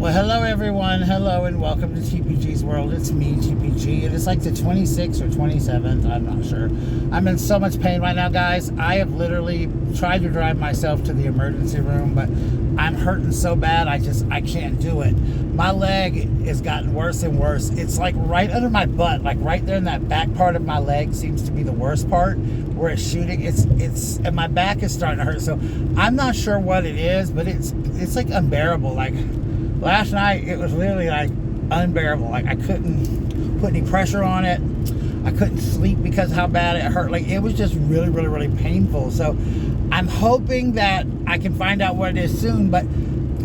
Well, hello everyone. Hello and welcome to TPG's world. It's me, TPG. It is like the 26th or 27th. I'm not sure. I'm in so much pain right now, guys. I have literally tried to drive myself to the emergency room, but I'm hurting so bad. I can't do it. My leg has gotten worse and worse. It's like right under my butt, like right there in that back part of my leg seems to be the worst part where it's shooting. And my back is starting to hurt. So I'm not sure what it is, but it's like unbearable. Like last night, it was literally like unbearable. Like I couldn't put any pressure on it. I couldn't sleep because of how bad it hurt. Like it was just really, really, really painful. So I'm hoping that I can find out what it is soon. But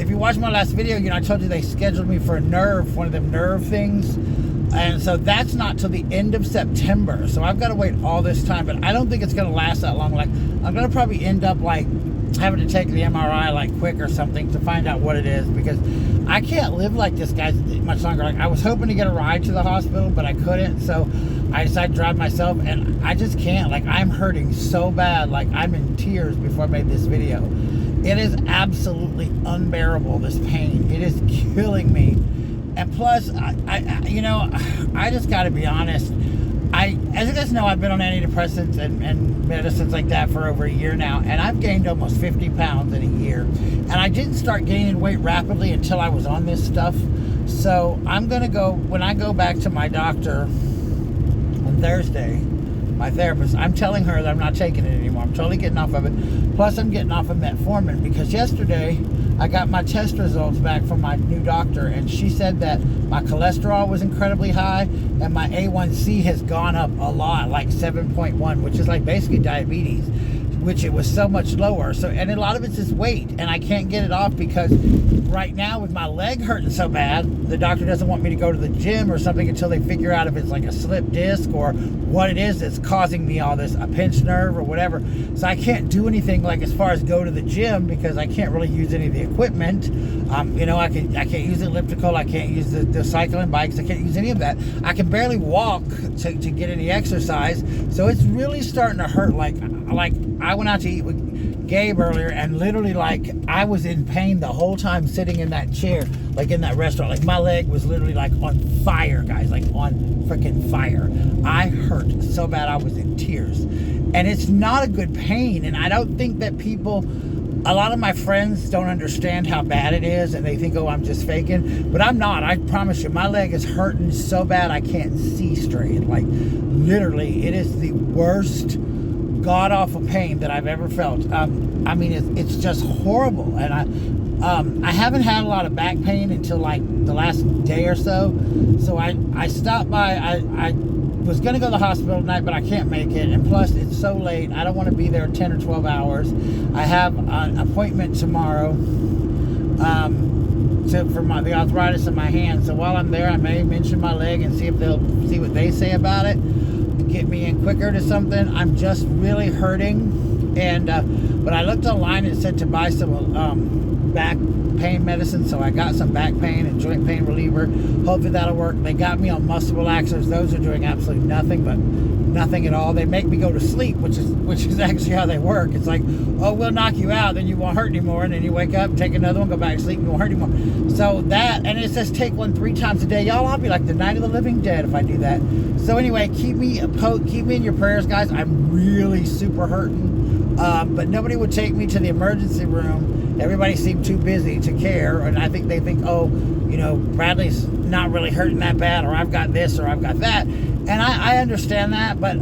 if you watched my last video, I told you they scheduled me for one of them nerve things. And so that's not till the end of September. So I've got to wait all this time. But I don't think it's going to last that long. Like I'm going to probably end up like having to take the MRI like quick or something to find out what it is, because I can't live like this, guys, much longer. Like I was hoping to get a ride to the hospital, but I couldn't, so I decided to drive myself, and I just can't. Like I'm hurting so bad. Like I'm in tears before I made this video. It is absolutely unbearable, this pain. It is killing me. And plus, I just got to be honest. As you guys know, I've been on antidepressants and medicines like that for over a year now, and I've gained almost 50 pounds in a year. And I didn't start gaining weight rapidly until I was on this stuff. So I'm going to go, when I go back to my doctor on Thursday, my therapist, I'm telling her that I'm not taking it anymore. I'm totally getting off of it. Plus, I'm getting off of metformin, because yesterday I got my test results back from my new doctor, and she said that my cholesterol was incredibly high and my A1C has gone up a lot, like 7.1, which is like basically diabetes, which it was so much lower. So, and a lot of it's just weight, and I can't get it off because right now with my leg hurting so bad, the doctor doesn't want me to go to the gym or something until they figure out if it's like a slip disc or what it is that's causing me all this, a pinched nerve or whatever. So I can't do anything like as far as go to the gym, because I can't really use any of the equipment. I can't use the elliptical, I can't use the cycling bikes, I can't use any of that. I can barely walk to get any exercise. So it's really starting to hurt. Like I went out to eat with Gabe earlier, and literally like I was in pain the whole time sitting in that chair, like in that restaurant. Like my leg was literally like on fire, guys, like on freaking fire. I hurt so bad I was in tears, and it's not a good pain. And I don't think that a lot of my friends don't understand how bad it is, and they think, oh, I'm just faking. But I'm not. I promise you, my leg is hurting so bad I can't see straight. Like literally, it is the worst god-awful pain that I've ever felt. It's just horrible. And I haven't had a lot of back pain until like the last day or so. So I stopped by. I was going to go to the hospital tonight, but I can't make it. And plus, it's so late. I don't want to be there 10 or 12 hours. I have an appointment tomorrow for the arthritis in my hand. So while I'm there, I may mention my leg and see if they'll see what they say about it. Get me in quicker to something. I'm just really hurting, and but I looked online and it said to buy some back pain medicine, so I got some back pain and joint pain reliever. Hopefully that'll work. They got me on muscle relaxers. Those are doing absolutely nothing, but nothing at all. They make me go to sleep, which is actually how they work. It's like, oh, we'll knock you out, then you won't hurt anymore, and then you wake up, take another one, go back to sleep, and you won't hurt anymore. So that, and it says take one 3 times a day. Y'all, I'll be like the night of the living dead if I do that. So anyway, keep me in your prayers, guys. I'm really super hurting, but nobody would take me to the emergency room. Everybody seemed too busy to care, and I think they think, oh, Bradley's not really hurting that bad, or I've got this, or I've got that. And I understand that, but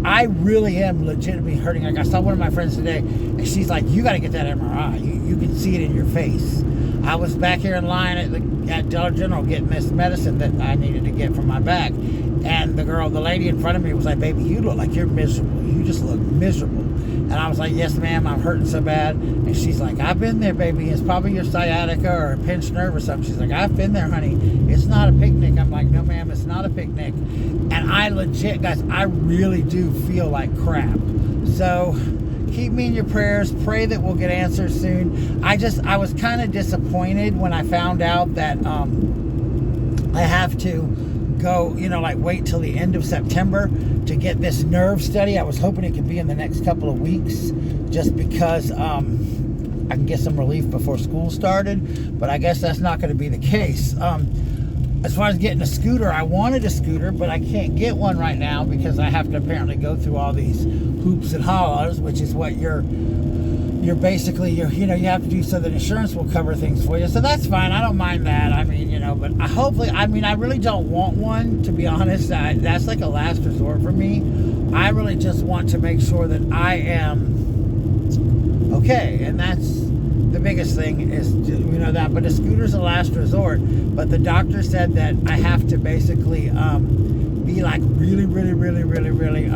I really am legitimately hurting. Like I saw one of my friends today, and she's like, you got to get that MRI. You can see it in your face. I was back here in line at Dollar General getting this medicine that I needed to get for my back. And the lady in front of me was like, baby, you look like you're miserable. You just look miserable. And I was like, yes, ma'am, I'm hurting so bad. And she's like, I've been there, baby. It's probably your sciatica or a pinched nerve or something. She's like, I've been there, honey. It's not a picnic. I'm like, no, ma'am, it's not a picnic. And I legit, guys, I really do feel like crap. So keep me in your prayers. Pray that we'll get answers soon. I was kind of disappointed when I found out that I have to go, wait till the end of September to get this nerve study. I was hoping it could be in the next couple of weeks, just because I can get some relief before school started, but I guess that's not going to be the case. As far as getting a scooter, I wanted a scooter, but I can't get one right now because I have to apparently go through all these hoops and hollers, which is what you're basically, you have to do so that insurance will cover things for you. So that's fine. I don't mind that. I mean, but I really don't want one, to be honest. That's like a last resort for me. I really just want to make sure that I am okay, and that's the biggest thing is, that. But a scooter's a last resort. But the doctor said that I have to basically be like really, really, really, really, really,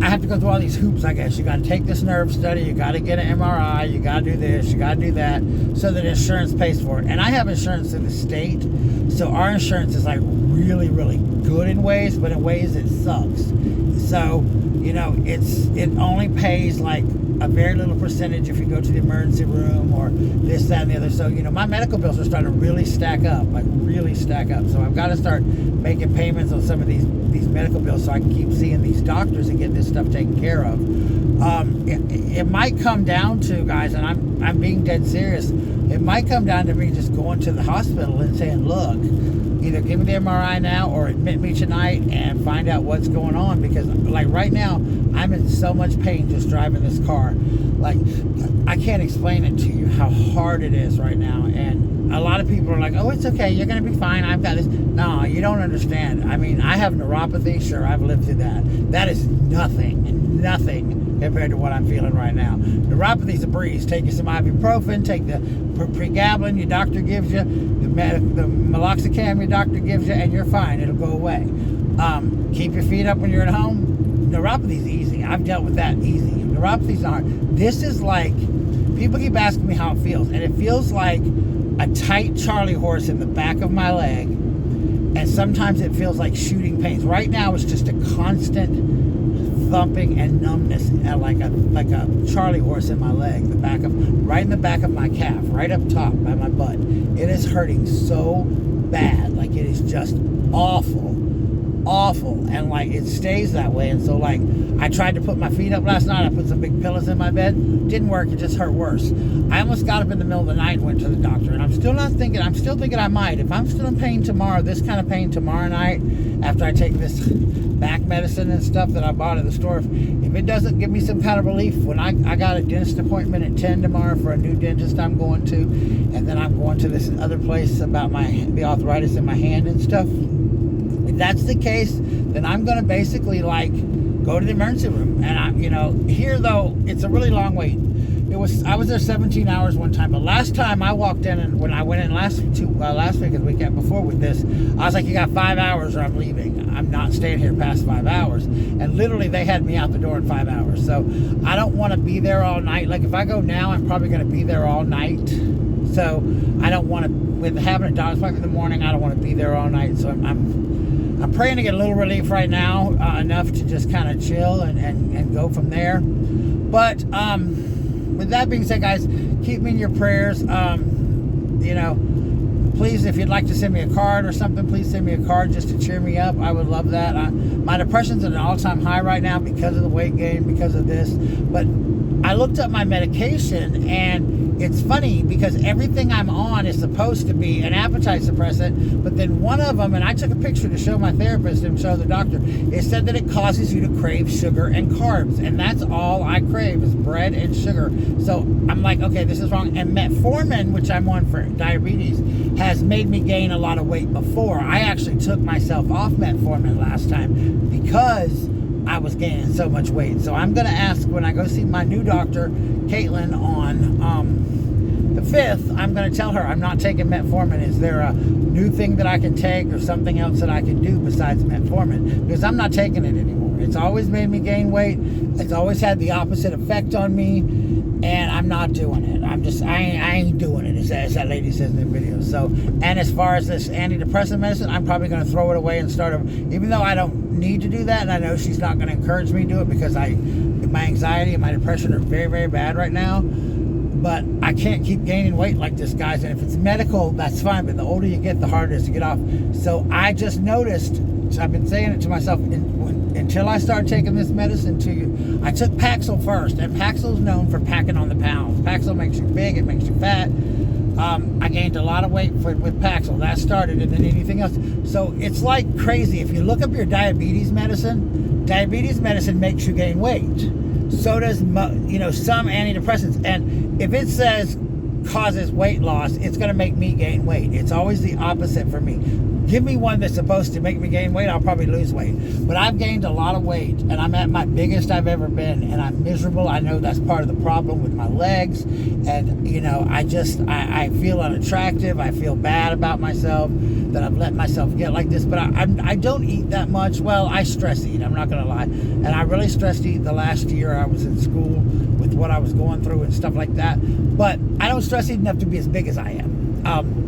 I have to go through all these hoops, I guess. You got to take this nerve study, you got to get an MRI, you got to do this, you got to do that, so that insurance pays for it. And I have insurance in the state, so our insurance is like really, really good in ways, but in ways it sucks. So, it only pays like a very little percentage if you go to the emergency room or this, that, and the other. So, my medical bills are starting to really stack up. So I've got to start making payments on some of these medical bills so I can keep seeing these doctors and get this stuff taken care of. It might come down to, guys, and I'm being dead serious, it might come down to me just going to the hospital and saying, look, either give me the MRI now or admit me tonight and find out what's going on, because like right now I'm in so much pain just driving this car. Like, I can't explain it to you how hard it is right now. And a lot of people are like, oh, it's okay, you're gonna be fine, I've got this. No, you don't understand. I mean, I have neuropathy. Sure, I've lived through that. That is nothing compared to what I'm feeling right now. Neuropathy's a breeze. Take you some ibuprofen, take the pregabalin your doctor gives you, the meloxicam your doctor gives you, and you're fine. It'll go away. Keep your feet up when you're at home. Neuropathy's easy. I've dealt with that easy. Neuropathy's not. This is like, people keep asking me how it feels, and it feels like a tight Charlie horse in the back of my leg, and sometimes it feels like shooting pains. Right now it's just a constant thumping and numbness, like a Charlie horse in my leg, right in the back of my calf, right up top by my butt. It is hurting so bad. Like, it is just awful, and like it stays that way. And so, like, I tried to put my feet up last night. I put some big pillows in my bed. Didn't work. It just hurt worse. I almost got up in the middle of the night and went to the doctor, and I'm still thinking I might. If I'm still in pain tomorrow, this kind of pain tomorrow night, after I take this back medicine and stuff that I bought at the store, if it doesn't give me some kind of relief, when I got a dentist appointment at 10 tomorrow for a new dentist I'm going to, and then I'm going to this other place about the arthritis in my hand and stuff. If that's the case, then I'm going to basically like go to the emergency room. And here though, it's a really long wait. I was there 17 hours one time, but last time I walked in, and when I went in last week and the weekend before with this, I was like, you got 5 hours or I'm leaving. I'm not staying here past 5 hours. And literally they had me out the door in 5 hours. So I don't want to be there all night. Like, if I go now, I'm probably going to be there all night. So I don't want to, with having a doctor's appointment in the morning, I don't want to be there all night. So I'm praying to get a little relief right now, enough to just kind of chill and go from there. But with that being said, guys, keep me in your prayers. Please, if you'd like to send me a card or something, please send me a card just to cheer me up. I would love that. My depression's at an all-time high right now because of the weight gain, because of this. But I looked up my medication, and it's funny because everything I'm on is supposed to be an appetite suppressant, but then one of them, and I took a picture to show my therapist and show the doctor, it said that it causes you to crave sugar and carbs, and that's all I crave is bread and sugar. So I'm like, okay, this is wrong. And metformin, which I'm on for diabetes, has made me gain a lot of weight before. I actually took myself off metformin last time because I was gaining so much weight. So I'm going to ask when I go see my new doctor, Caitlin, on the 5th, I'm going to tell her I'm not taking metformin. Is there a new thing that I can take or something else that I can do besides metformin? Because I'm not taking it anymore. It's always made me gain weight. It's always had the opposite effect on me, and I'm not doing it. I ain't doing it, as that lady says in the video. So, and as far as this antidepressant medicine, I'm probably going to throw it away and start over, even though I don't need to do that, and I know she's not going to encourage me to do it because my anxiety and my depression are very, very bad right now. But I can't keep gaining weight like this, guys. And if it's medical, that's fine. But the older you get, the harder it is to get off. So I just noticed, I've been saying it to myself, in until I started taking this medicine I took Paxil first, and Paxil's known for packing on the pounds. Paxil makes you big, it makes you fat. I gained a lot of weight with Paxil. That started, and then anything else. So it's like crazy. If you look up your diabetes medicine makes you gain weight. So does, some antidepressants. And if it says causes weight loss, it's going to make me gain weight. It's always the opposite for me. Give me one that's supposed to make me gain weight, I'll probably lose weight. But I've gained a lot of weight, and I'm at my biggest I've ever been, and I'm miserable. I know that's part of the problem with my legs, and I feel unattractive. I feel bad about myself that I've let myself get like this. But I don't eat that much. Well, I stress eat, I'm not gonna lie, and I really stressed eat the last year I was in school with what I was going through and stuff like that. But I don't stress eat enough to be as big as I am.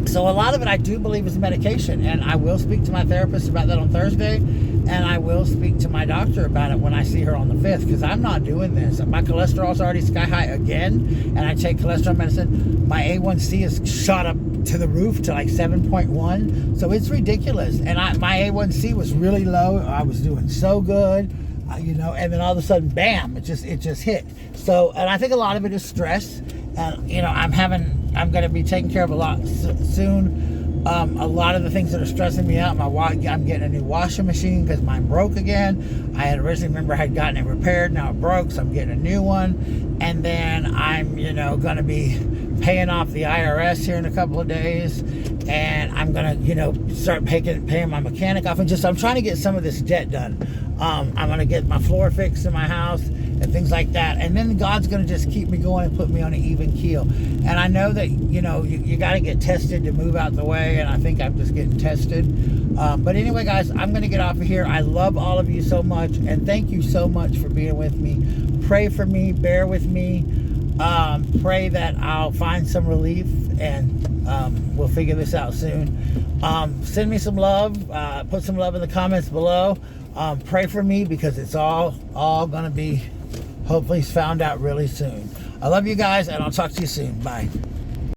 So a lot of it I do believe is medication, and I will speak to my therapist about that on Thursday, and I will speak to my doctor about it when I see her on the 5th, because I'm not doing this. My cholesterol's already sky high again, and I take cholesterol medicine. My A1C is shot up to the roof to like 7.1, so it's ridiculous. And my A1C was really low. I was doing so good, and then all of a sudden, bam, it just hit. So, and I think a lot of it is stress, and I'm going to be taking care of a lot soon. A lot of the things that are stressing me out, I'm getting a new washing machine because mine broke again. I had originally remember I had gotten it repaired, now it broke, so I'm getting a new one. And then I'm, going to be paying off the IRS here in a couple of days, and I'm going to, start paying my mechanic off, and I'm trying to get some of this debt done. I'm going to get my floor fixed in my house and things like that, and then God's going to just keep me going and put me on an even keel. And I know that you got to get tested to move out the way, and I think I'm just getting tested. But anyway, guys, I'm going to get off of here. I love all of you so much, and thank you so much for being with me. Pray for me, bear with me. Pray that I'll find some relief, and we'll figure this out soon. Send me some love. Put some love in the comments below. Pray for me, because it's all going to be hopefully found out really soon. I love you guys, and I'll talk to you soon. Bye.